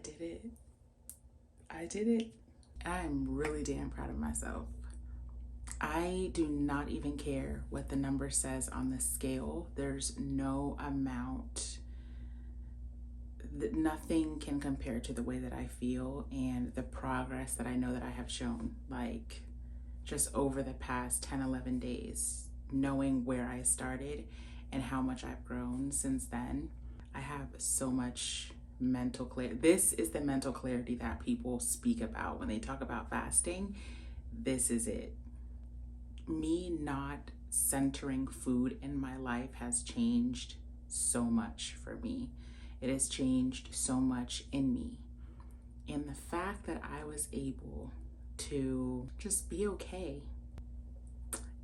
did it. I did it. I'm really damn proud of myself. I do not even care what the number says on the scale. There's no amount, nothing can compare to the way that I feel and the progress that I know that I have shown, like just over the past 10, 11 days, knowing where I started and how much I've grown since then. I have so much mental clarity. This is the mental clarity that people speak about when they talk about fasting. This is it. Me not centering food in my life has changed so much for me. It has changed so much in me. And the fact that I was able to just be okay,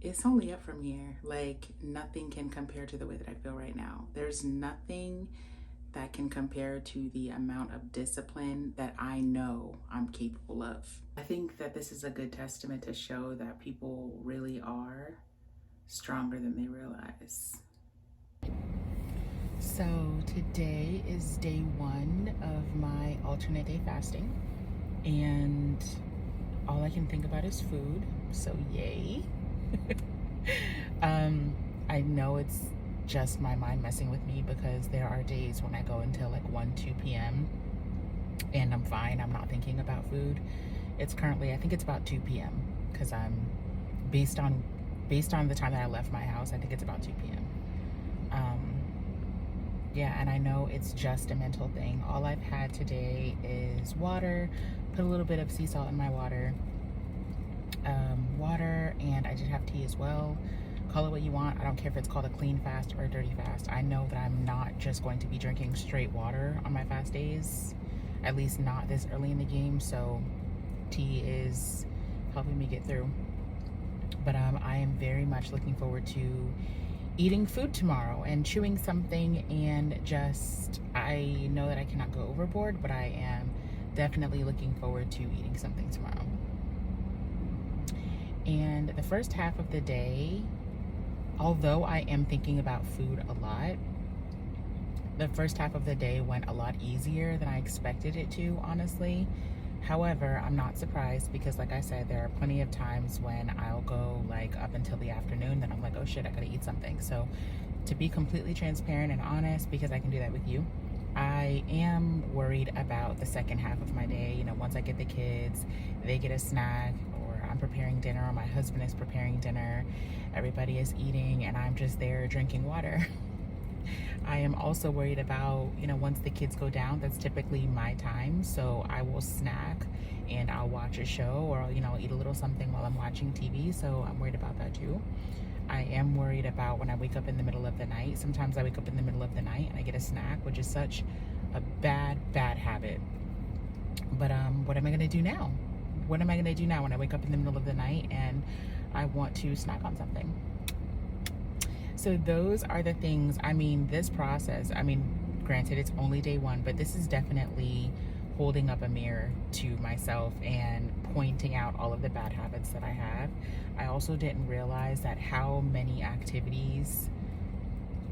it's only up from here. Like, nothing can compare to the way that I feel right now. There's nothing that can compare to the amount of discipline that I know I'm capable of. I think that this is a good testament to show that people really are stronger than they realize. So today is day 1 of my alternate day fasting, and all I can think about is food, so yay. I know it's just my mind messing with me because there are days when I go until like 1, 2 p.m. and I'm fine. I'm not thinking about food. It's currently, I think it's about 2 p.m. because I'm based on the time that I left my house, I think it's about 2 p.m. Yeah, and I know it's just a mental thing. All I've had today is water, put a little bit of sea salt in my water, and I did have tea as well. Call it what you want. I don't care if it's called a clean fast or a dirty fast. I know that I'm not just going to be drinking straight water on my fast days, at least not this early in the game, so tea is helping me get through. But I am very much looking forward to eating food tomorrow and chewing something, and just, I know that I cannot go overboard, but I am definitely looking forward to eating something tomorrow. And the first half of the day, although I am thinking about food a lot, the first half of the day went a lot easier than I expected it to, honestly. However, I'm not surprised because, like I said, there are plenty of times when I'll go like up until the afternoon, then I'm like, oh shit, I gotta eat something. So to be completely transparent and honest, because I can do that with you, I am worried about the second half of my day. You know, once I get the kids, they get a snack, or I'm preparing dinner, or my husband is preparing dinner, everybody is eating, and I'm just there drinking water. I am also worried about, you know, once the kids go down, that's typically my time, so I will snack and I'll watch a show, or, you know, eat a little something while I'm watching TV, so I'm worried about that too. I am worried about when I wake up in the middle of the night. Sometimes I wake up in the middle of the night and I get a snack, which is such a bad habit. But what am I gonna do now? What am I gonna do now when I wake up in the middle of the night and I want to snack on something? So those are the things. I mean, this process, I mean, granted it's only day 1, but this is definitely holding up a mirror to myself and pointing out all of the bad habits that I have. I also didn't realize that how many activities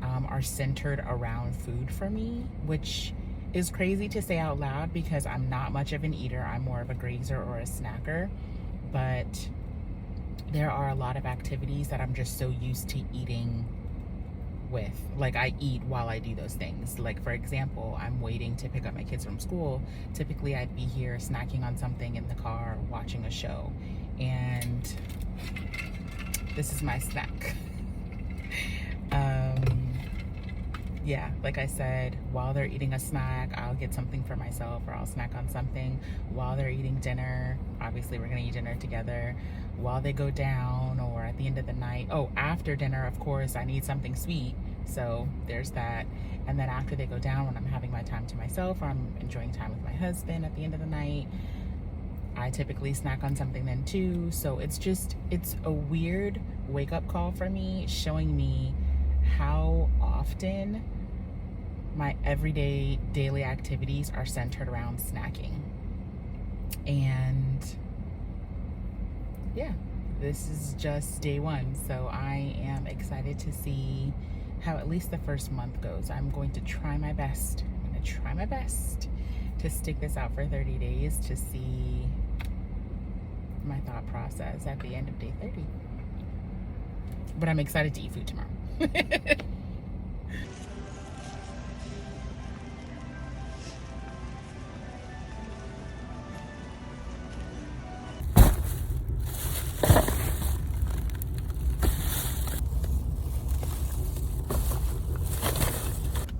are centered around food for me, which is crazy to say out loud because I'm not much of an eater. I'm more of a grazer or a snacker, but there are a lot of activities that I'm just so used to eating with. Like, I eat while I do those things. Like, for example, I'm waiting to pick up my kids from school. Typically I'd be here snacking on something in the car, watching a show, and this is my snack. Yeah, like I said, while they're eating a snack, I'll get something for myself, or I'll snack on something. While they're eating dinner, obviously we're gonna eat dinner together. While they go down, or at the end of the night, oh, after dinner, of course, I need something sweet, so there's that. And then after they go down, when I'm having my time to myself, or I'm enjoying time with my husband at the end of the night, I typically snack on something then too. So it's a weird wake-up call for me, showing me how often my everyday daily activities are centered around snacking. And yeah, this is just day 1, so I am excited to see how at least the first month goes. I'm going to try my best to stick this out for 30 days to see my thought process at the end of day 30. But I'm excited to eat food tomorrow.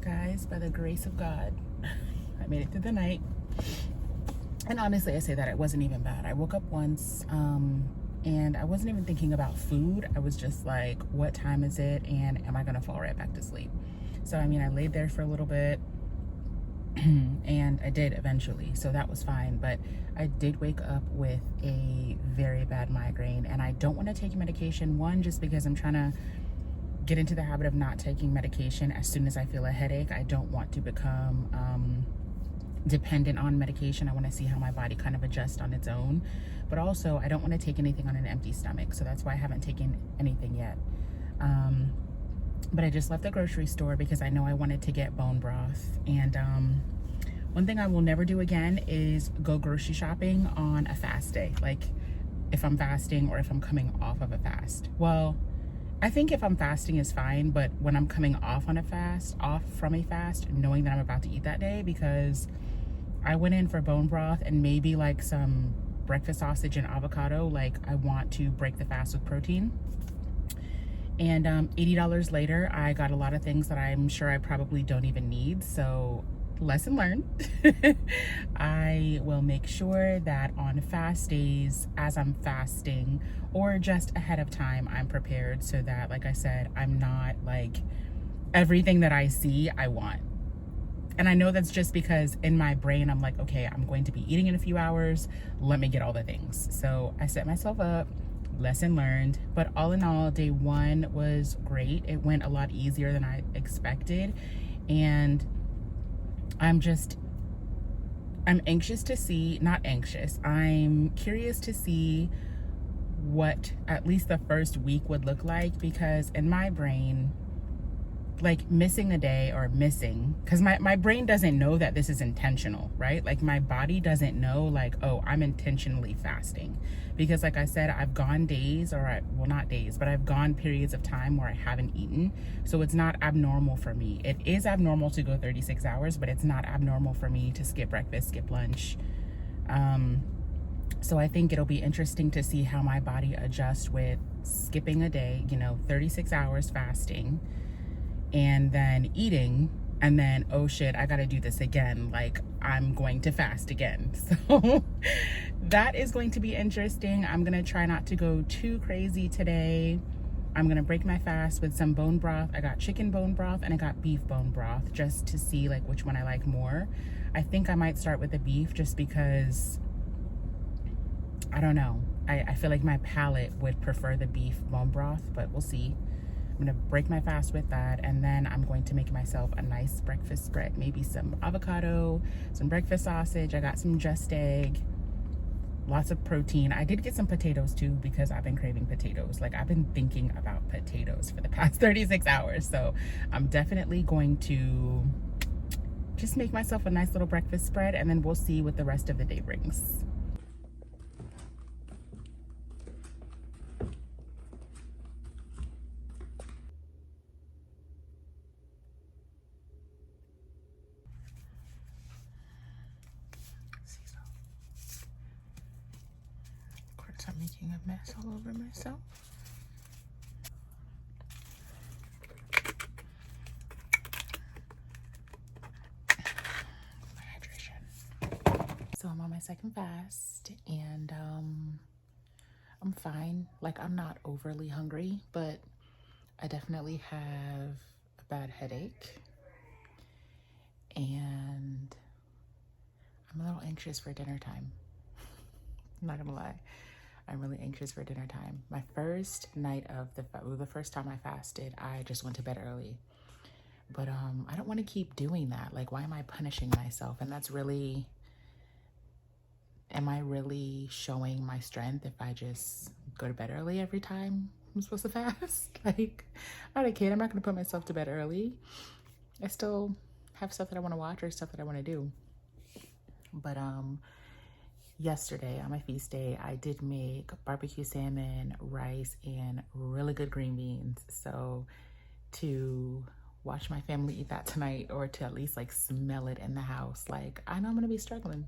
Guys, by the grace of God, I made it through the night. And honestly, I say that it wasn't even bad. I woke up once, and I wasn't even thinking about food. I was just like, what time is it? And am I gonna fall right back to sleep? So, I mean, I laid there for a little bit and I did eventually. So that was fine. But I did wake up with a very bad migraine, and I don't want to take medication. One, just because I'm trying to get into the habit of not taking medication as soon as I feel a headache. I don't want to become dependent on medication. I want to see how my body kind of adjusts on its own. But also, I don't want to take anything on an empty stomach. So that's why I haven't taken anything yet. But I just left the grocery store because I know I wanted to get bone broth. And one thing I will never do again is go grocery shopping on a fast day. Like if I'm fasting or if I'm coming off of a fast. Well, I think if I'm fasting is fine, but when I'm coming off from a fast, knowing that I'm about to eat that day, because I went in for bone broth and maybe like some breakfast sausage and avocado. Like I want to break the fast with protein. And $80 later, I got a lot of things that I'm sure I probably don't even need. So lesson learned. I will make sure that on fast days, as I'm fasting or just ahead of time, I'm prepared so that, like I said, I'm not like everything that I see, I want. And I know that's just because in my brain, I'm like, okay, I'm going to be eating in a few hours. Let me get all the things. So I set myself up. Lesson learned. But all in all, day one was great. It went a lot easier than I expected. And I'm anxious to see, not anxious, I'm curious to see what at least the first week would look like, because in my brain, like missing a day or because my brain doesn't know that this is intentional, right? Like my body doesn't know like, oh, I'm intentionally fasting. Because like I said, I've gone days, well, not days, but I've gone periods of time where I haven't eaten. So it's not abnormal for me. It is abnormal to go 36 hours, but it's not abnormal for me to skip breakfast, skip lunch. So I think it'll be interesting to see how my body adjusts with skipping a day, 36 hours fasting, and then eating, and then, oh shit, I gotta do this again. Like I'm going to fast again. So that is going to be interesting. I'm gonna try not to go too crazy today. I'm gonna break my fast with some bone broth. I got chicken bone broth and I got beef bone broth, just to see like which one I like more. I think I might start with the beef just because, I don't know. I feel like my palate would prefer the beef bone broth, but we'll see. I'm gonna break my fast with that, and then I'm going to make myself a nice breakfast spread. Maybe some avocado, some breakfast sausage. I got some Just Egg, lots of protein. I did get some potatoes too because I've been craving potatoes. Like I've been thinking about potatoes for the past 36 hours. So I'm definitely going to just make myself a nice little breakfast spread, and then we'll see what the rest of the day brings. I'm making a mess all over myself. My hydration. So I'm on my second fast, and I'm fine. Like I'm not overly hungry, but I definitely have a bad headache, and I'm a little anxious for dinner time. I'm not gonna lie. I'm really anxious for dinner time. My first night of the first time I fasted, I just went to bed early. But I don't want to keep doing that. Like, why am I punishing myself? And that's really, am I really showing my strength if I just go to bed early every time I'm supposed to fast? Like, I'm not a kid. I'm not going to put myself to bed early. I still have stuff that I want to watch or stuff that I want to do. But yesterday on my feast day, I did make barbecue salmon, rice, and really good green beans. So to watch my family eat that tonight, or to at least like smell it in the house, like I know I'm gonna be struggling.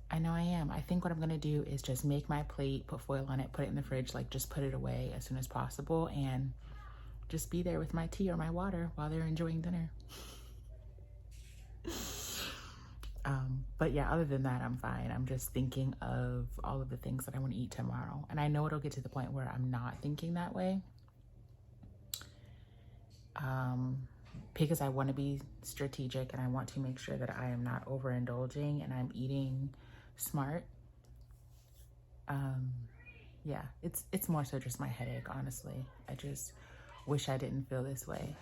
I know I am. I think what I'm gonna do is just make my plate, put foil on it, put it in the fridge, like just put it away as soon as possible, and just be there with my tea or my water while they're enjoying dinner. But yeah, other than that, I'm fine. I'm just thinking of all of the things that I want to eat tomorrow. And I know it'll get to the point where I'm not thinking that way. Because I want to be strategic and I want to make sure that I am not overindulging and I'm eating smart. Yeah, it's more so just my headache, honestly. I just wish I didn't feel this way.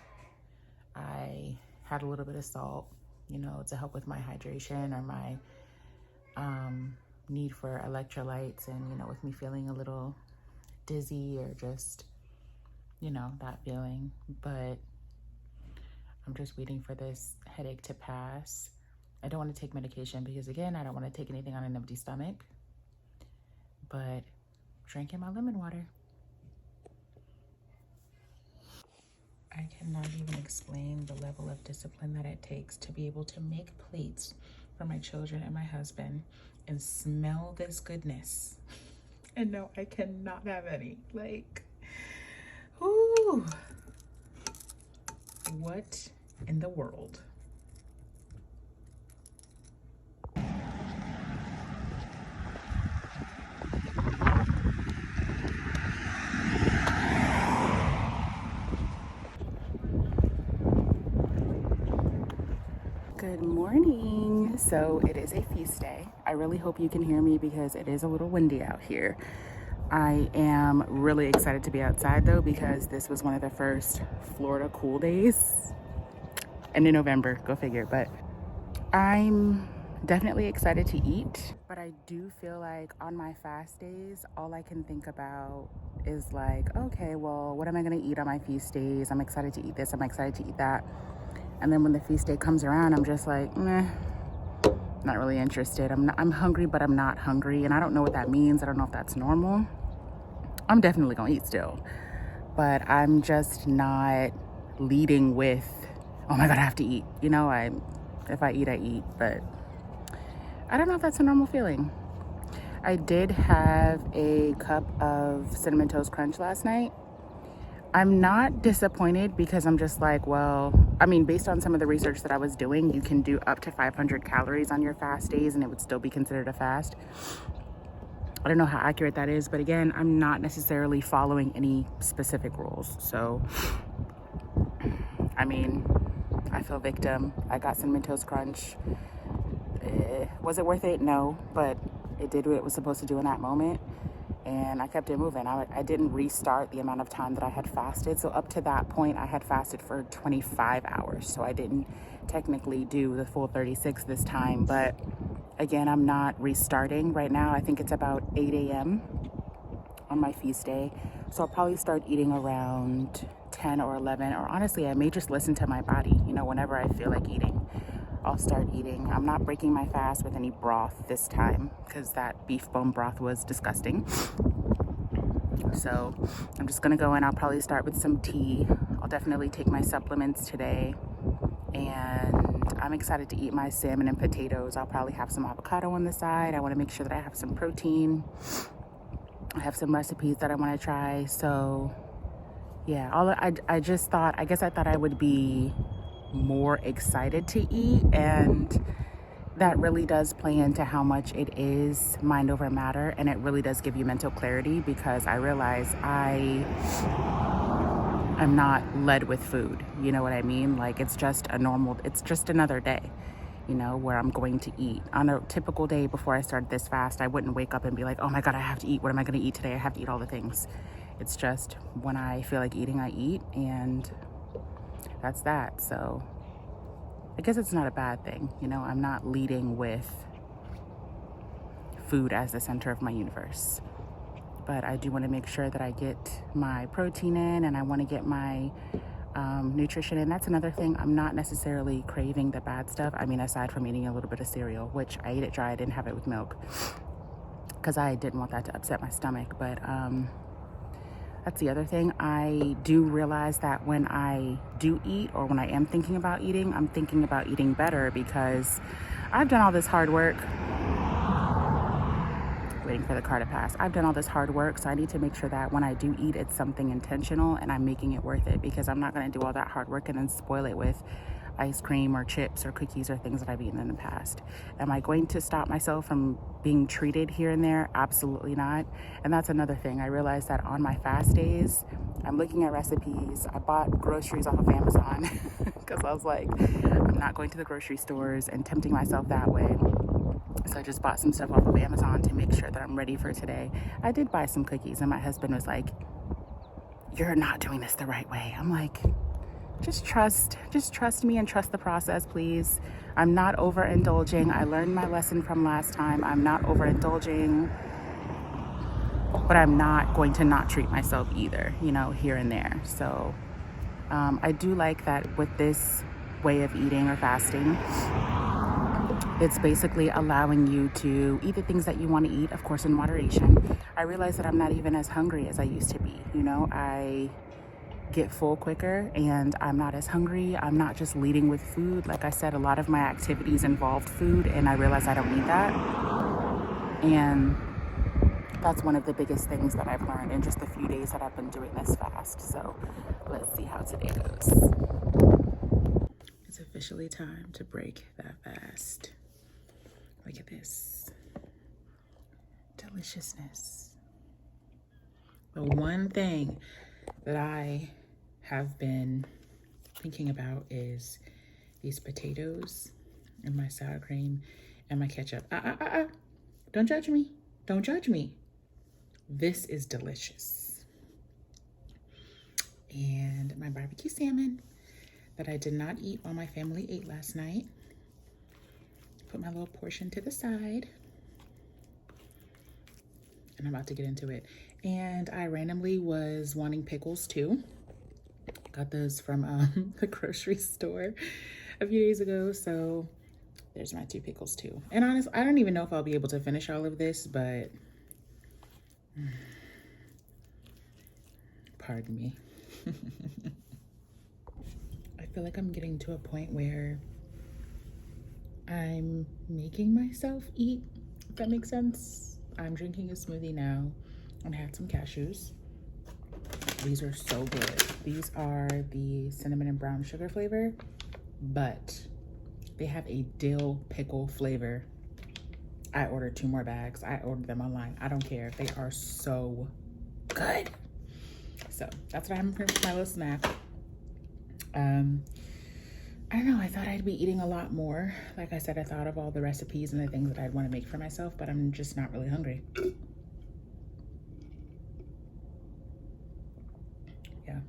I had a little bit of salt, you know, to help with my hydration or my need for electrolytes, and, you know, with me feeling a little dizzy or just, you know, that feeling. But I'm just waiting for this headache to pass. I don't want to take medication because, again, I don't want to take anything on an empty stomach. But drinking my lemon water. I cannot even explain the level of discipline that it takes to be able to make plates for my children and my husband and smell this goodness. And no, I cannot have any. Like, ooh, what in the world? Good morning. So it is a feast day. I really hope you can hear me because it is a little windy out here. I am really excited to be outside though, because this was one of the first Florida cool days. And in November, go figure. But I'm definitely excited to eat. But I do feel like on my fast days, all I can think about is like, okay, well, what am I gonna eat on my feast days? I'm excited to eat this, I'm excited to eat that. And then when the feast day comes around, I'm just like, meh, not really interested. I'm hungry, but I'm not hungry. And I don't know what that means. I don't know if that's normal. I'm definitely gonna eat still. But I'm just not leading with, oh my God, I have to eat. You know, if I eat, I eat. But I don't know if that's a normal feeling. I did have a cup of Cinnamon Toast Crunch last night. I'm not disappointed because I'm just like, well, I mean, based on some of the research that I was doing, you can do up to 500 calories on your fast days and it would still be considered a fast. I don't know how accurate that is, but again, I'm not necessarily following any specific rules. So, I mean, I feel victim. I got Cinnamon Toast Crunch. Was it worth it? No, but it did what it was supposed to do in that moment. And I kept it moving. I didn't restart the amount of time that I had fasted. So up to that point, I had fasted for 25 hours. So I didn't technically do the full 36 this time. But again, I'm not restarting right now. I think it's about 8 a.m. on my feast day. So I'll probably start eating around 10 or 11. Or honestly, I may just listen to my body, you know, whenever I feel like eating. I'll start eating. I'm not breaking my fast with any broth this time because that beef bone broth was disgusting. So I'm just gonna go in. I'll probably start with some tea. I'll definitely take my supplements today. And I'm excited to eat my salmon and potatoes. I'll probably have some avocado on the side. I wanna make sure that I have some protein. I have some recipes that I wanna try. So yeah, I just thought, I guess I thought I would be more excited to eat, and that really does play into how much it is mind over matter, and it really does give you mental clarity, because I realize I'm not led with food, you know what I mean? Like, it's just another day, you know, where I'm going to eat. On a typical day before I started this fast, I wouldn't wake up and be like, oh my God, I have to eat. What am I going to eat today? I have to eat all the things. It's just when I feel like eating, I eat, and that's that. So I guess it's not a bad thing. You know, I'm not leading with food as the center of my universe. But I do want to make sure that I get my protein in, and I want to get my nutrition. And that's another thing. I'm not necessarily craving the bad stuff. I mean, aside from eating a little bit of cereal, which I ate it dry. I didn't have it with milk because I didn't want that to upset my stomach. But that's the other thing. I do realize that when I do eat, or when I am thinking about eating, I'm thinking about eating better because I've done all this hard work. Waiting for the car to pass. I've done all this hard work, so I need to make sure that when I do eat, it's something intentional and I'm making it worth it, because I'm not going to do all that hard work and then spoil it with ice cream or chips or cookies or things that I've eaten in the past. Am I going to stop myself from being treated here and there? Absolutely not. And that's another thing. I realized that on my fast days, I'm looking at recipes. I bought groceries off of Amazon because I was like, I'm not going to the grocery stores and tempting myself that way. So I just bought some stuff off of Amazon to make sure that I'm ready for today. I did buy some cookies, and my husband was like, "You're not doing this the right way." I'm like, just trust me and trust the process, please. I'm not overindulging. I learned my lesson from last time. I'm not overindulging, but I'm not going to not treat myself either, here and there. So I do like that with this way of eating or fasting. It's basically allowing you to eat the things that you want to eat, of course, in moderation. I realize that I'm not even as hungry as I used to be. I get full quicker and I'm not as hungry. I'm not just leading with food. Like I said, a lot of my activities involved food, and I realize I don't need that. And that's one of the biggest things that I've learned in just the few days that I've been doing this fast. So let's see how today goes. It's officially time to break that fast. Look at this deliciousness. The one thing that I have been thinking about is these potatoes and my sour cream and my ketchup. Don't judge me. Don't judge me. This is delicious. And my barbecue salmon that I did not eat while my family ate last night. Put my little portion to the side. And I'm about to get into it. And I randomly was wanting pickles too. Got those from the grocery store a few days ago. So there's my 2 pickles too. And honestly, I don't even know if I'll be able to finish all of this, but pardon me. I feel like I'm getting to a point where I'm making myself eat, if that makes sense. I'm drinking a smoothie now and had some cashews. These are so good. These are the cinnamon and brown sugar flavor, but they have a dill pickle flavor. I ordered 2 more bags. I ordered them online. I don't care. They are so good. So that's what I'm having for my little snack. I don't know, I thought I'd be eating a lot more. Like I said, I thought of all the recipes and the things that I'd want to make for myself, but I'm just not really hungry. Yeah,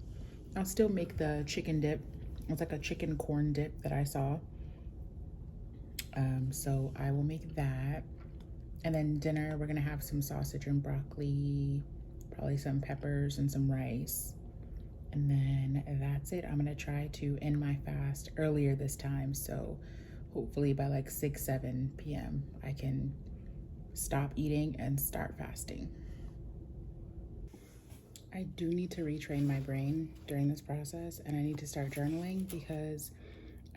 I'll still make the chicken dip. It's like a chicken corn dip that I saw. So I will make that. And then dinner, we're gonna have some sausage and broccoli, probably some peppers and some rice. And then that's it. I'm gonna try to end my fast earlier this time. So hopefully by like 6-7 p.m. I can stop eating and start fasting. I do need to retrain my brain during this process, and I need to start journaling, because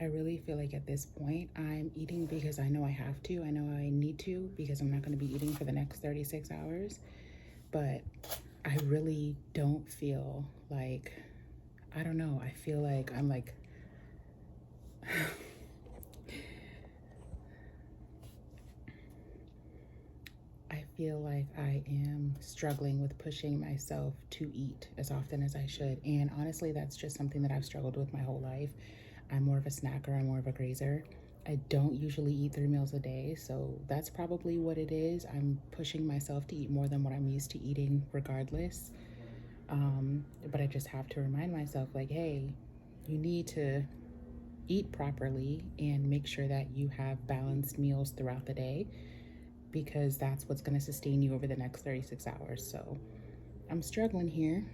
I really feel like at this point I'm eating because I know I have to. I know I need to, because I'm not gonna be eating for the next 36 hours. But I really don't feel like, I don't know, I feel like I'm like, I feel like I am struggling with pushing myself to eat as often as I should. And honestly, that's just something that I've struggled with my whole life. I'm more of a snacker, I'm more of a grazer. I don't usually eat 3 meals a day, so that's probably what it is. I'm pushing myself to eat more than what I'm used to eating regardless. But I just have to remind myself, like, hey, you need to eat properly and make sure that you have balanced meals throughout the day, because that's what's going to sustain you over the next 36 hours. So I'm struggling here,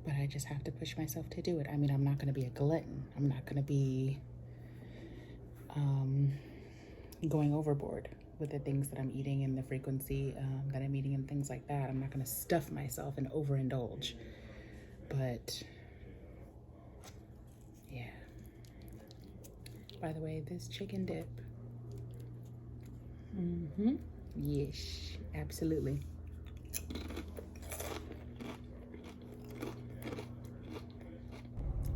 but I just have to push myself to do it. I mean, I'm not going to be a glutton. I'm not going to be going overboard with the things that I'm eating and the frequency that I'm eating and things like that. I'm not going to stuff myself and overindulge. But yeah. By the way, this chicken dip. Yes, absolutely.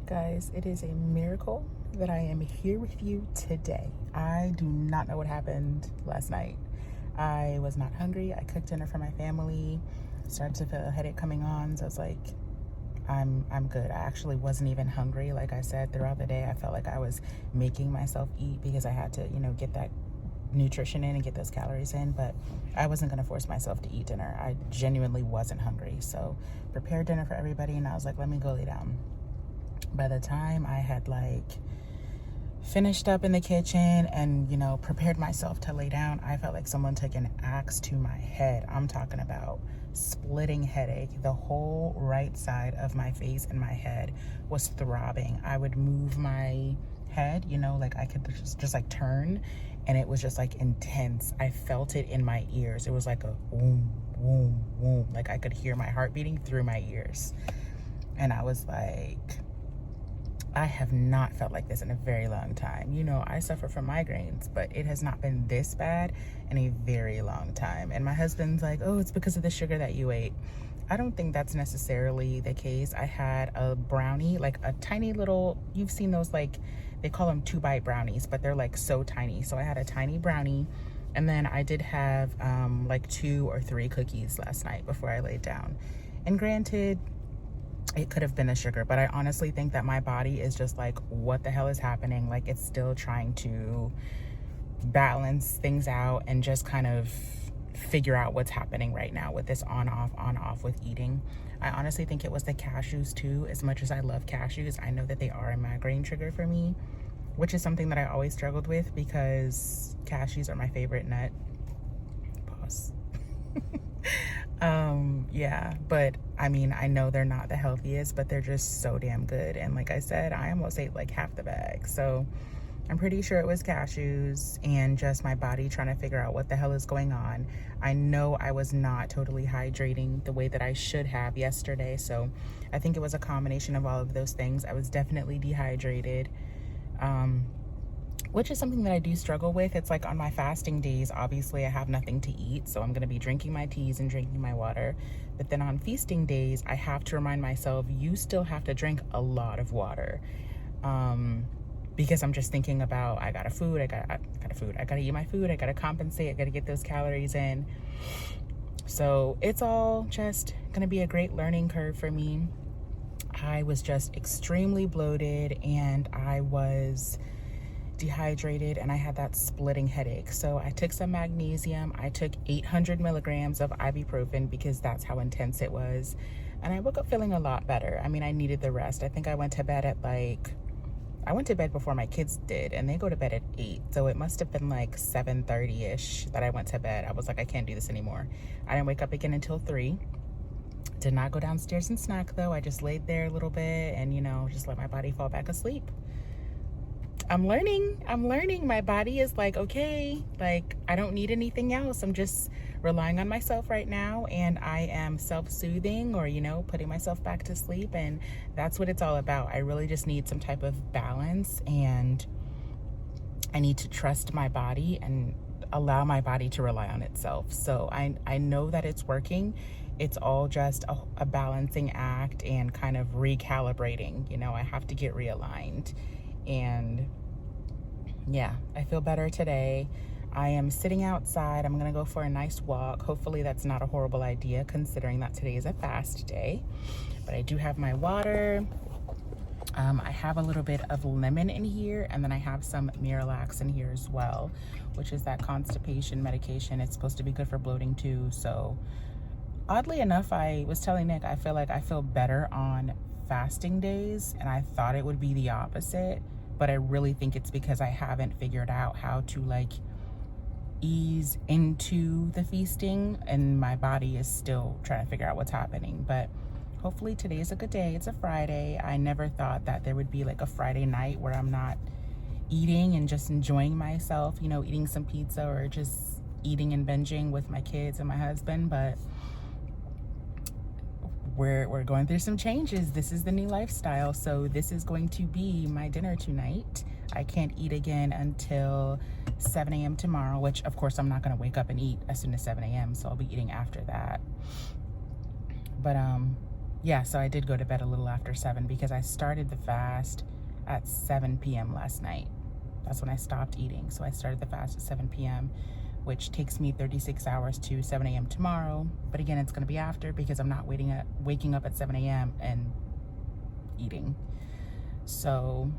Guys, it is a miracle that I am here with you today. I do not know what happened last night. I was not hungry. I cooked dinner for my family. Started to feel a headache coming on, so I was like, I'm good. I actually wasn't even hungry. Like I said, throughout the day, I felt like I was making myself eat because I had to, get that nutrition in and get those calories in, but I wasn't going to force myself to eat dinner. I genuinely wasn't hungry. So prepared dinner for everybody, and I was like, let me go lay down. By the time I had finished up in the kitchen and, prepared myself to lay down, I felt like someone took an axe to my head. I'm talking about splitting headache. The whole right side of my face and my head was throbbing. I would move my head, I could just turn, and it was just intense. I felt it in my ears. It was like a boom, boom, boom. Like I could hear my heart beating through my ears. And I was like, I have not felt like this in a very long time. I suffer from migraines, but it has not been this bad in a very long time. And my husband's like, oh, it's because of the sugar that you ate. I don't think that's necessarily the case. I had a brownie, a tiny little, you've seen those, they call them 2-bite brownies, but they're so tiny. So I had a tiny brownie, and then I did have 2 or 3 cookies last night before I laid down. And granted, it could have been the sugar, but I honestly think that my body is just what the hell is happening? It's still trying to balance things out and just kind of figure out what's happening right now with this on off with eating. I honestly think it was the cashews too. As much as I love cashews, I know that they are a migraine trigger for me, which is something that I always struggled with because cashews are my favorite nut. Pause. Yeah, but I mean, I know they're not the healthiest, but they're just so damn good. And like I said, I almost ate half the bag. So I'm pretty sure it was cashews and just my body trying to figure out what the hell is going on. I know I was not totally hydrating the way that I should have yesterday. So I think it was a combination of all of those things. I was definitely dehydrated. Which is something that I do struggle with. It's on my fasting days, obviously I have nothing to eat, so I'm gonna be drinking my teas and drinking my water. But then on feasting days, I have to remind myself, you still have to drink a lot of water. Because I'm just thinking about, I gotta eat my food, I gotta compensate, I gotta get those calories in. So it's all just gonna be a great learning curve for me. I was just extremely bloated and I was dehydrated and I had that splitting headache. So I took some magnesium. I took 800 milligrams of ibuprofen because that's how intense it was. And I woke up feeling a lot better. I mean, I needed the rest. I think I went to bed at I went to bed before my kids did, and they go to bed at 8. So it must have been 7:30-ish that I went to bed. I was like, I can't do this anymore. I didn't wake up again until 3. Did not go downstairs and snack though. I just laid there a little bit and, just let my body fall back asleep. I'm learning. My body is okay, I don't need anything else. I'm just relying on myself right now, and I am self-soothing or, putting myself back to sleep, and that's what it's all about. I really just need some type of balance, and I need to trust my body and allow my body to rely on itself. So I know that it's working. It's all just a balancing act and kind of recalibrating. I have to get realigned. And yeah, I feel better today. I am sitting outside. I'm gonna go for a nice walk. Hopefully that's not a horrible idea considering that today is a fast day. But I do have my water. I have a little bit of lemon in here, and then I have some Miralax in here as well, which is that constipation medication. It's supposed to be good for bloating too. So oddly enough, I was telling Nick, I feel like I feel better on fasting days, and I thought it would be the opposite, but I really think it's because I haven't figured out how to ease into the feasting, and my body is still trying to figure out what's happening. But hopefully today is a good day. It's a Friday. I never thought that there would be like a Friday night where I'm not eating and just enjoying myself, you know, eating some pizza or just eating and binging with my kids and my husband. But we're going through some changes. This is the new lifestyle. So this is going to be my dinner tonight. I can't eat again until 7 a.m. tomorrow, which of course I'm not going to wake up and eat as soon as 7 a.m. So I'll be eating after that. But yeah, so I did go to bed a little after 7 because I started the fast at 7 p.m. last night. That's when I stopped eating. So I started the fast at 7 p.m., which takes me 36 hours to 7 a.m. tomorrow. But again, it's going to be after because I'm not waking up at 7 a.m. and eating. So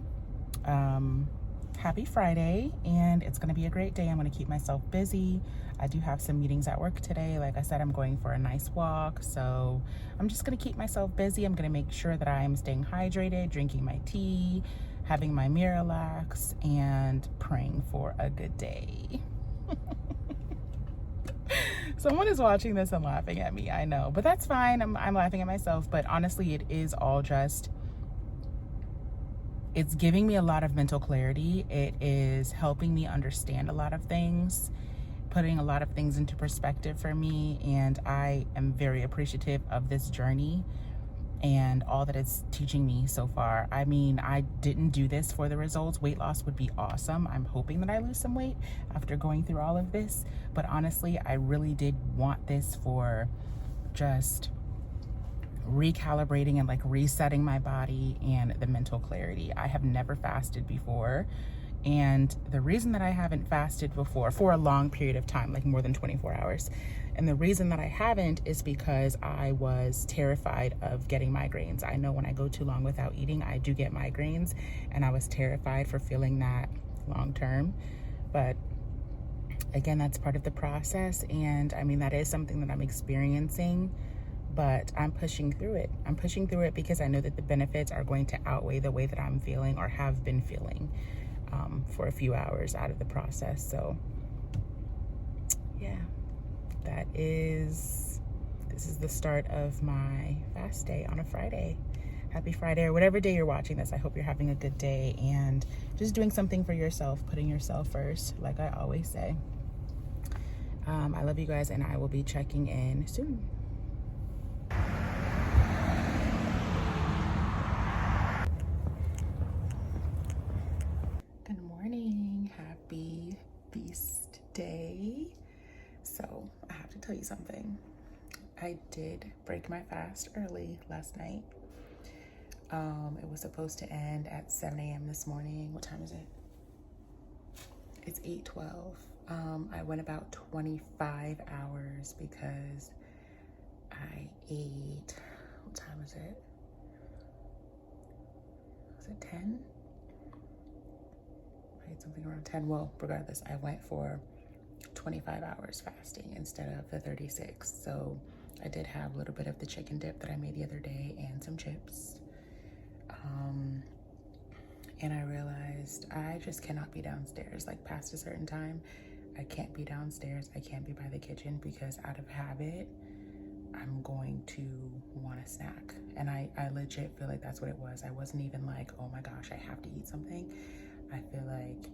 happy Friday, and it's going to be a great day. I'm going to keep myself busy. I do have some meetings at work today. Like I said, I'm going for a nice walk. So I'm just going to keep myself busy. I'm going to make sure that I'm staying hydrated, drinking my tea, having my Miralax, and praying for a good day. Someone is watching this and laughing at me, I know, but that's fine. I'm laughing at myself, but honestly, it is all just, it's giving me a lot of mental clarity. It is helping me understand a lot of things, putting a lot of things into perspective for me, and I am very appreciative of this journey and all that it's teaching me so far. I mean, I didn't do this for the results. Weight loss would be awesome. I'm hoping that I lose some weight after going through all of this. But honestly, I really did want this for just recalibrating and like resetting my body and the mental clarity. I have never fasted before. And the reason that I haven't fasted before for a long period of time, like more than 24 hours, and the reason that I haven't is because I was terrified of getting migraines. I know when I go too long without eating, I do get migraines, and I was terrified for feeling that long term. But again, that's part of the process. And I mean, that is something that I'm experiencing, but I'm pushing through it. I'm pushing through it because I know that the benefits are going to outweigh the way that I'm feeling or have been feeling for a few hours out of the process. So yeah, this is the start of my fast day on a Friday. Happy Friday, or whatever day you're watching this. I hope you're having a good day and just doing something for yourself, putting yourself first, like I always say. I love you guys, and I will be checking in soon. Good morning. Happy feast day. So I have to tell you something. I did break my fast early last night. It was supposed to end at 7 a.m. this morning. What time is it? It's 8:12. I went about 25 hours because I ate, what time was it? Was it 10? I ate something around 10. Well, regardless, I went for 25 hours fasting instead of the 36. So I did have a little bit of the chicken dip that I made the other day and some chips. And I realized I just cannot be downstairs. Like past a certain time, I can't be downstairs. I can't be by the kitchen because out of habit, I'm going to want a snack. And I legit feel like that's what it was. I wasn't even like, oh my gosh, I have to eat something. I feel like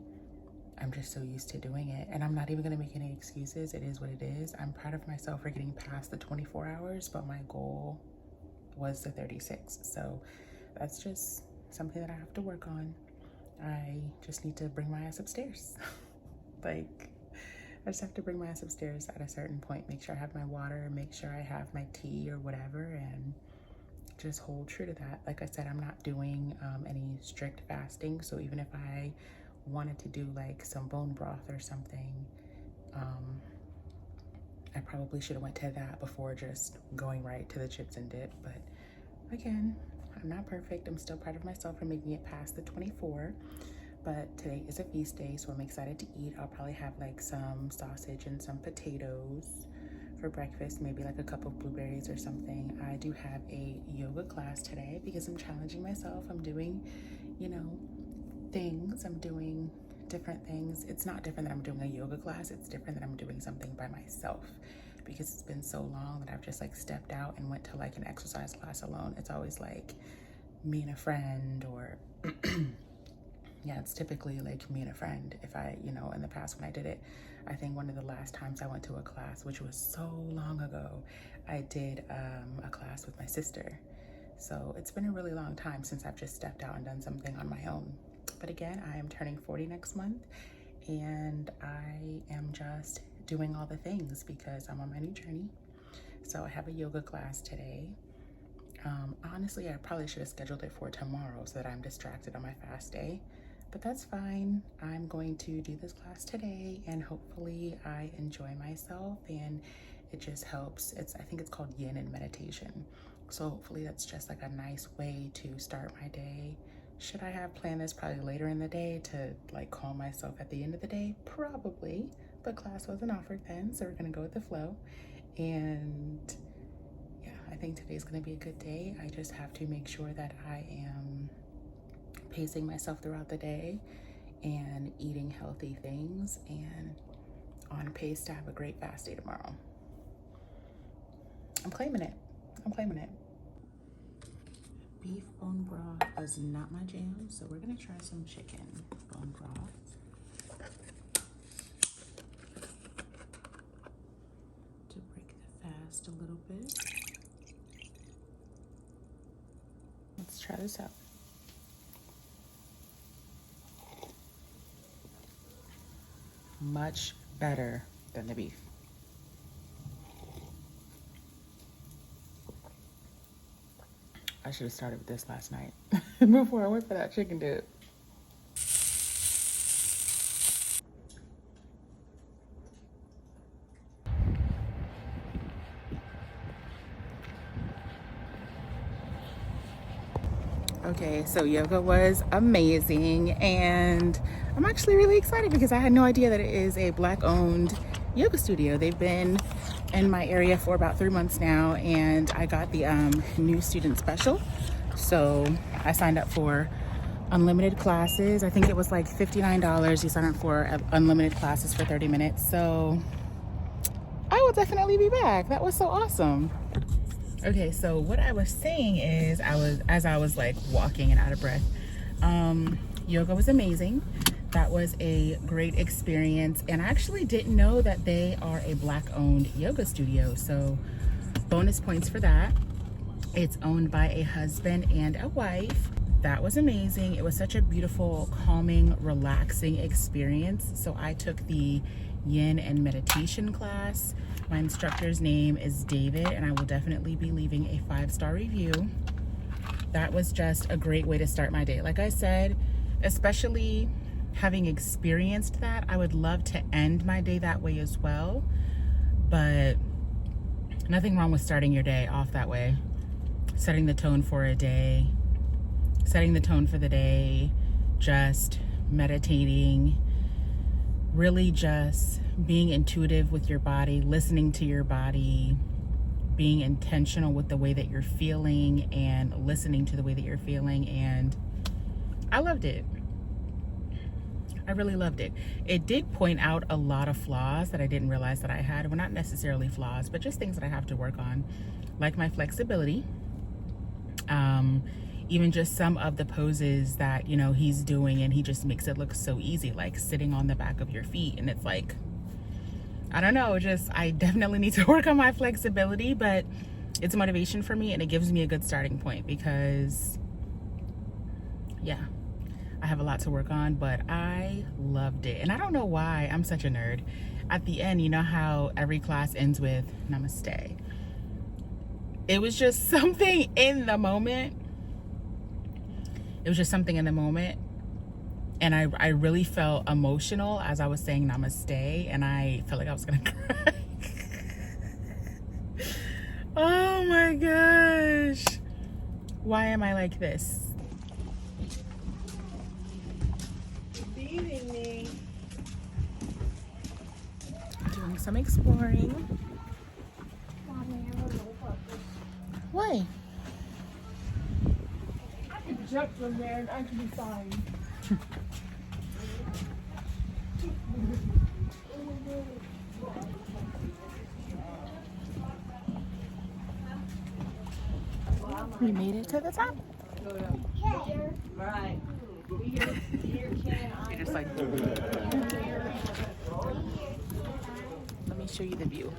I'm just so used to doing it. And I'm not even gonna make any excuses. It is what it is. I'm proud of myself for getting past the 24 hours, but my goal was the 36. So that's just something that I have to work on. I just need to bring my ass upstairs. Like, I just have to bring my ass upstairs at a certain point, make sure I have my water, make sure I have my tea or whatever, and just hold true to that. Like I said, I'm not doing any strict fasting. So even if I wanted to do like some bone broth or something, I probably should have went to that before just going right to the chips and dip. But again, I'm not perfect. I'm still proud of myself for making it past the 24. But today is a feast day, so I'm excited to eat. I'll probably have like some sausage and some potatoes for breakfast, maybe like a cup of blueberries or something. I do have a yoga class today because I'm challenging myself. I'm doing, you know, things. I'm doing different things. It's not different that I'm doing a yoga class. It's different that I'm doing something by myself. because it's been so long that I've just like stepped out and went to like an exercise class alone. It's always like me and a friend, or yeah, it's typically like me and a friend. If I, you know, in the past when I did it, I think one of the last times I went to a class, which was so long ago, I did a class with my sister. So it's been a really long time since I've just stepped out and done something on my own. But again, I am turning 40 next month, and I am just doing all the things because I'm on my new journey. So I have a yoga class today. Honestly, I probably should have scheduled it for tomorrow so that I'm distracted on my fast day, but that's fine. I'm going to do this class today, and hopefully I enjoy myself, and it just helps. I think it's called yin and meditation. So hopefully that's just like a nice way to start my day. Should I have planned this probably later in the day to like calm myself at the end of the day? Probably, but class wasn't offered then, so we're gonna go with the flow. And yeah, I think today's gonna be a good day. I just have to make sure that I am pacing myself throughout the day and eating healthy things, and on pace to have a great fast day tomorrow. I'm claiming it. I'm claiming it. Beef bone broth is not my jam, so we're gonna try some chicken bone broth to break the fast a little bit. Let's try this out. Much better than the beef. I should have started with this last night before I went for that chicken dip. Okay, so yoga was amazing, and I'm actually really excited because I had no idea that it is a Black-owned yoga studio. They've been in my area for about 3 months now, and I got the new student special. So I signed up for unlimited classes. I think it was like $59. You sign up for unlimited classes for 30 minutes. So I will definitely be back. That was so awesome. Okay, so what I was saying is, as I was like walking and out of breath, yoga was amazing. That was a great experience, and I actually didn't know that they are a Black-owned yoga studio, so bonus points for that. It's owned by a husband and a wife. That was amazing. It was such a beautiful, calming, relaxing experience. So I took the yin and meditation class. My instructor's name is David, and I will definitely be leaving a 5-star review. That was just a great way to start my day. Like I said, especially having experienced that, I would love to end my day that way as well. But nothing wrong with starting your day off that way. Setting the tone for a day, setting the tone for the day, just meditating, really just being intuitive with your body, listening to your body, being intentional with the way that you're feeling and listening to the way that you're feeling. And I loved it. I really loved it. It did point out a lot of flaws that I didn't realize that I had. Well, not necessarily flaws, but just things that I have to work on, like my flexibility. Even just some of the poses that, you know, he's doing, and he just makes it look so easy, like sitting on the back of your feet. And it's like, I don't know, just, I definitely need to work on my flexibility, but it's a motivation for me, and it gives me a good starting point because, yeah, I have a lot to work on, but I loved it. And I don't know why I'm such a nerd. At the end, you know how every class ends with namaste? It was just something in the moment. It was just something in the moment. And I really felt emotional as I was saying namaste, and I felt like I was gonna cry. Oh my gosh. Why am I like this? Beating me. Doing some exploring. Why? I could jump from there and I could be fine. We made it to the top. Right. You're just like, let me show you the view.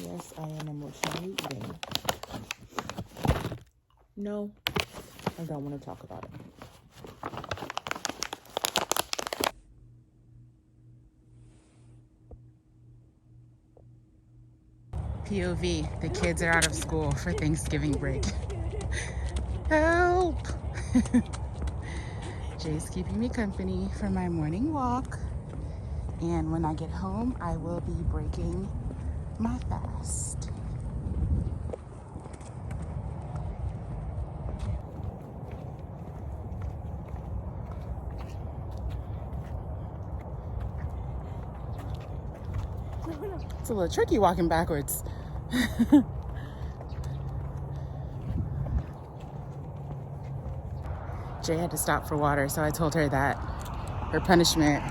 Yes, I am emotionally eating. No, I don't want to talk about it. POV, the kids are out of school for Thanksgiving break. Help! Jay's keeping me company for my morning walk. And when I get home, I will be breaking my fast. It's a little tricky walking backwards. Jay had to stop for water, so I told her that her punishment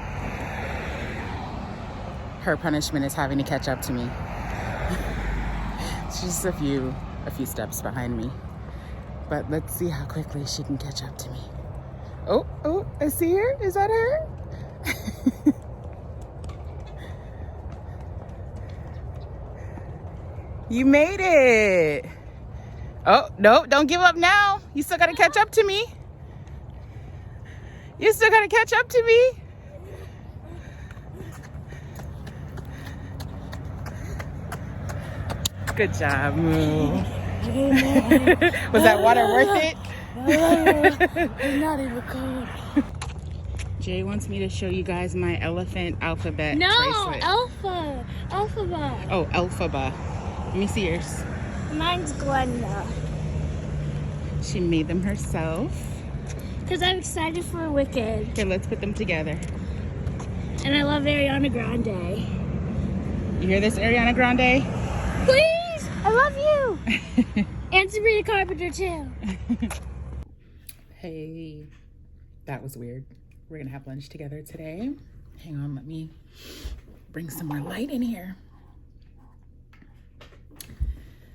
is having to catch up to me. She's just a few steps behind me. But let's see how quickly she can catch up to me. Oh, I see her. Is that her? You made it. Oh, no, don't give up now. You still got to catch up to me. You still got to catch up to me. Good job, Moo. Was that water worth it? It's not even cold. Jay wants me to show you guys my elephant alphabet bracelet. Alphaba. Oh, Elphaba. Let me see yours. Mine's Glenda. She made them herself. Because I'm excited for Wicked. Okay, let's put them together. And I love Ariana Grande. You hear this, Ariana Grande? Please! I love you! And Sabrina Carpenter, too. Hey, that was weird. We're gonna have lunch together today. Hang on, let me bring some more light in here.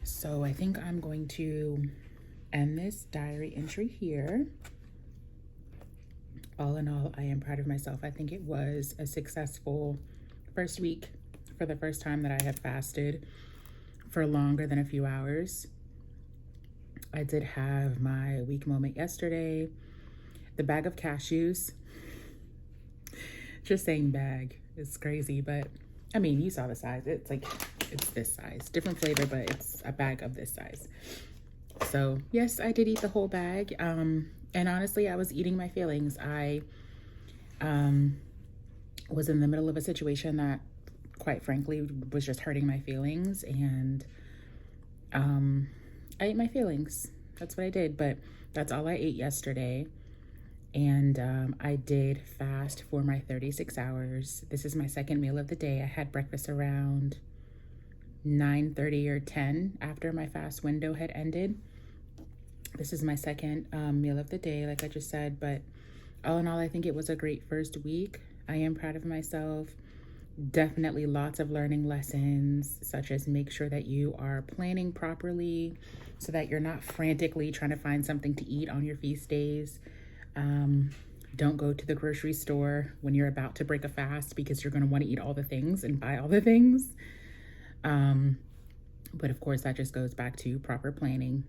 So I think I'm going to end this diary entry here. All in all, I am proud of myself. I think it was a successful first week for the first time that I have fasted for longer than a few hours. I did have my weak moment yesterday. The bag of cashews, just saying bag is crazy, but I mean, you saw the size. It's this size, different flavor, but it's a bag of this size. So yes, I did eat the whole bag. And honestly, I was eating my feelings. I was in the middle of a situation that, quite frankly, was just hurting my feelings. And I ate my feelings. That's what I did, but that's all I ate yesterday. And I did fast for my 36 hours. This is my second meal of the day. I had breakfast around 9:30 or 10 after my fast window had ended. This is my second meal of the day, like I just said, but all in all, I think it was a great first week. I am proud of myself. Definitely lots of learning lessons, such as make sure that you are planning properly so that you're not frantically trying to find something to eat on your feast days. Don't go to the grocery store when you're about to break a fast because you're going to want to eat all the things and buy all the things. But of course, that just goes back to proper planning.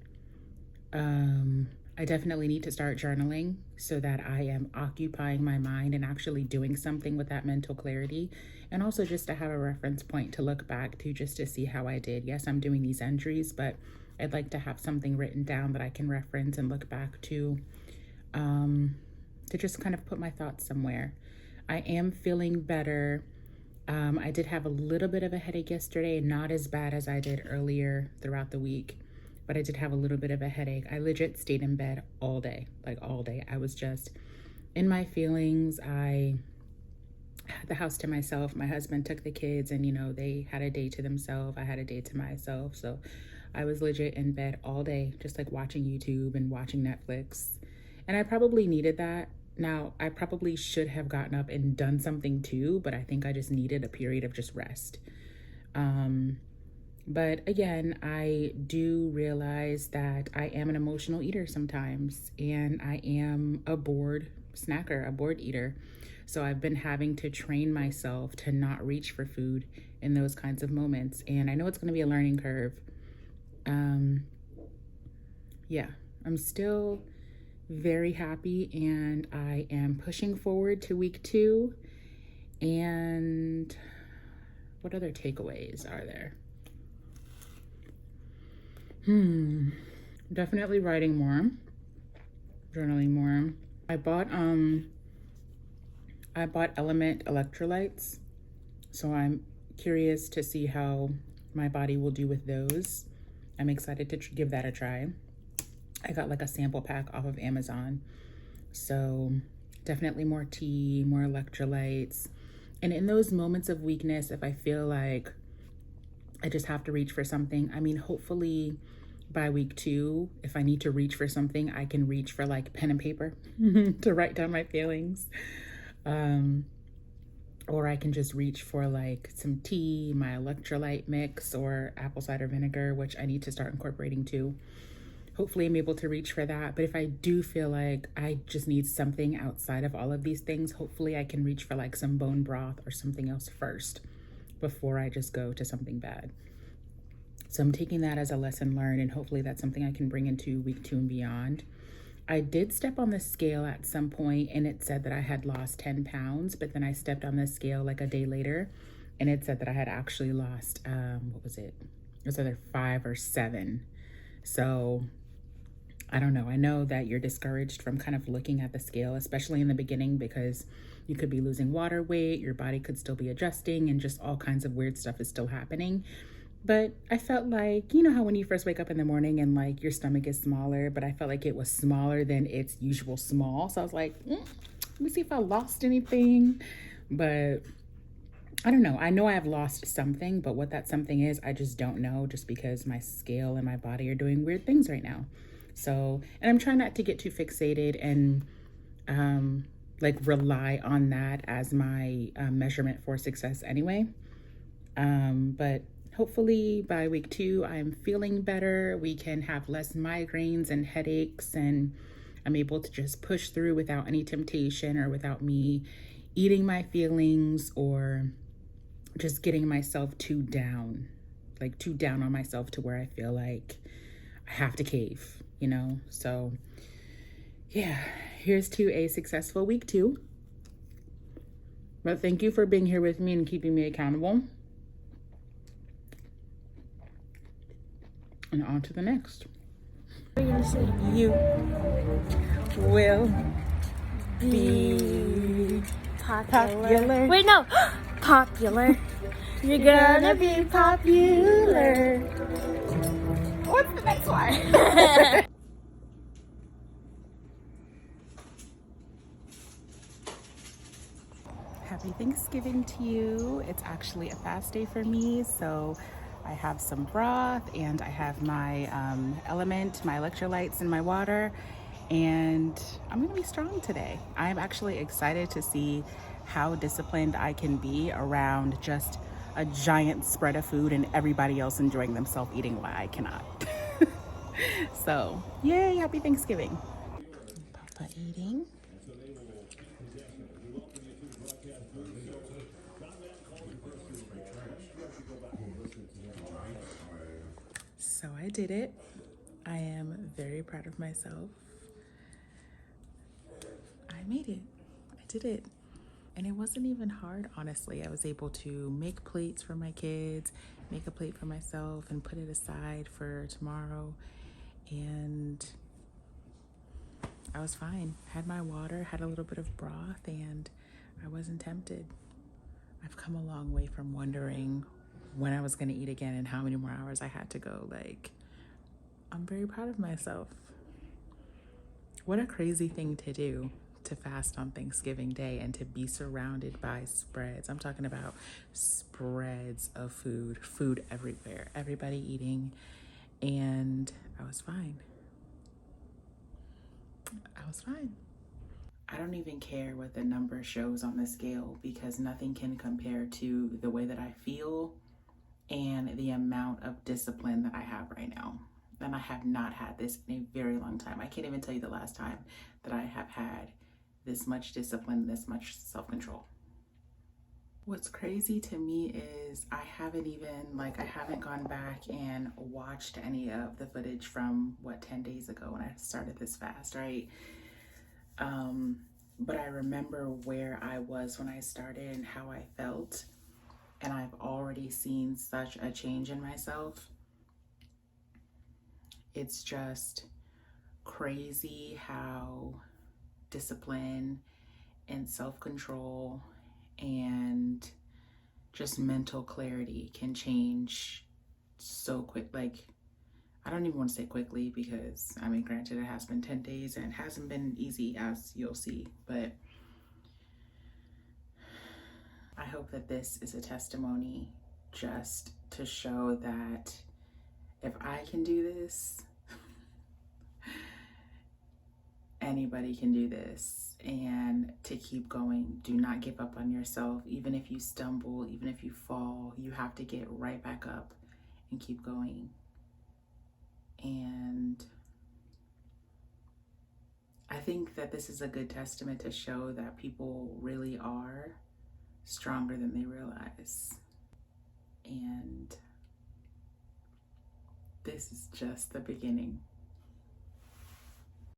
I definitely need to start journaling so that I am occupying my mind and actually doing something with that mental clarity. And also just to have a reference point to look back to, just to see how I did. Yes, I'm doing these entries, but I'd like to have something written down that I can reference and look back to just kind of put my thoughts somewhere. I am feeling better. I did have a little bit of a headache yesterday, not as bad as I did earlier throughout the week, but I did have a little bit of a headache. I legit stayed in bed all day, like all day. I was just in my feelings. I had the house to myself. My husband took the kids and, you know, they had a day to themselves. I had a day to myself. So I was legit in bed all day, just like watching YouTube and watching Netflix. And I probably needed that. Now, I probably should have gotten up and done something too, but I think I just needed a period of just rest. But again, I do realize that I am an emotional eater sometimes, and I am a bored snacker, a bored eater. So I've been having to train myself to not reach for food in those kinds of moments. And I know it's going to be a learning curve. Yeah, I'm still very happy, and I am pushing forward to week 2. And what other takeaways are there? Definitely writing more, journaling more. I bought Element electrolytes, so I'm curious to see how my body will do with those. I'm excited to give that a try. I got like a sample pack off of Amazon. So definitely more tea, more electrolytes. And in those moments of weakness, if I feel like I just have to reach for something, I mean, hopefully by week 2, if I need to reach for something, I can reach for like pen and paper to write down my feelings. Or I can just reach for like some tea, my electrolyte mix, or apple cider vinegar, which I need to start incorporating too. Hopefully I'm able to reach for that. But if I do feel like I just need something outside of all of these things, hopefully I can reach for like some bone broth or something else first before I just go to something bad. So I'm taking that as a lesson learned, and hopefully that's something I can bring into week 2 and beyond. I did step on the scale at some point and it said that I had lost 10 pounds, but then I stepped on the scale like a day later and it said that I had actually lost, what was it? It was either 5 or 7. So I don't know. I know that you're discouraged from kind of looking at the scale, especially in the beginning, because you could be losing water weight, your body could still be adjusting, and just all kinds of weird stuff is still happening. But I felt like, you know how when you first wake up in the morning and like your stomach is smaller, but I felt like it was smaller than its usual small. So I was like, let me see if I lost anything. But I don't know. I know I have lost something, but what that something is, I just don't know, just because my scale and my body are doing weird things right now. So, and I'm trying not to get too fixated and like rely on that as my measurement for success anyway. But hopefully by week 2, I'm feeling better. We can have less migraines and headaches, and I'm able to just push through without any temptation or without me eating my feelings or just getting myself too down on myself to where I feel like I have to cave, you know? So yeah, here's to a successful week 2. But thank you for being here with me and keeping me accountable. And on to the next. You will be popular. Wait, no. Popular. You're gonna be popular. What's the next one? Happy Thanksgiving to you. It's actually a fast day for me, so I have some broth and I have my element, my electrolytes in my water, and I'm gonna be strong today. I'm actually excited to see how disciplined I can be around just a giant spread of food and everybody else enjoying themselves eating while I cannot. So, yay, happy Thanksgiving. Papa eating. So I did it. I am very proud of myself. I made it. I did it. And it wasn't even hard, honestly. I was able to make plates for my kids, make a plate for myself, and put it aside for tomorrow. And I was fine. Had my water, had a little bit of broth, and I wasn't tempted. I've come a long way from wondering when I was going to eat again and how many more hours I had to go. Like, I'm very proud of myself. What a crazy thing to do, to fast on Thanksgiving Day and to be surrounded by spreads. I'm talking about spreads of food everywhere, everybody eating, and I was fine. I was fine. I don't even care what the number shows on the scale because nothing can compare to the way that I feel and the amount of discipline that I have right now. And I have not had this in a very long time. I can't even tell you the last time that I have had this much discipline, this much self-control. What's crazy to me is I haven't gone back and watched any of the footage from 10 days ago when I started this fast, right? But I remember where I was when I started and how I felt. And I've already seen such a change in myself. It's just crazy how discipline and self-control and just mental clarity can change so quick. Like, I don't even want to say quickly because, I mean, granted, it has been 10 days and it hasn't been easy, as you'll see, but I hope that this is a testimony just to show that if I can do this, anybody can do this, and to keep going. Do not give up on yourself. Even if you stumble, even if you fall, you have to get right back up and keep going. And I think that this is a good testament to show that people really are stronger than they realize. And this is just the beginning.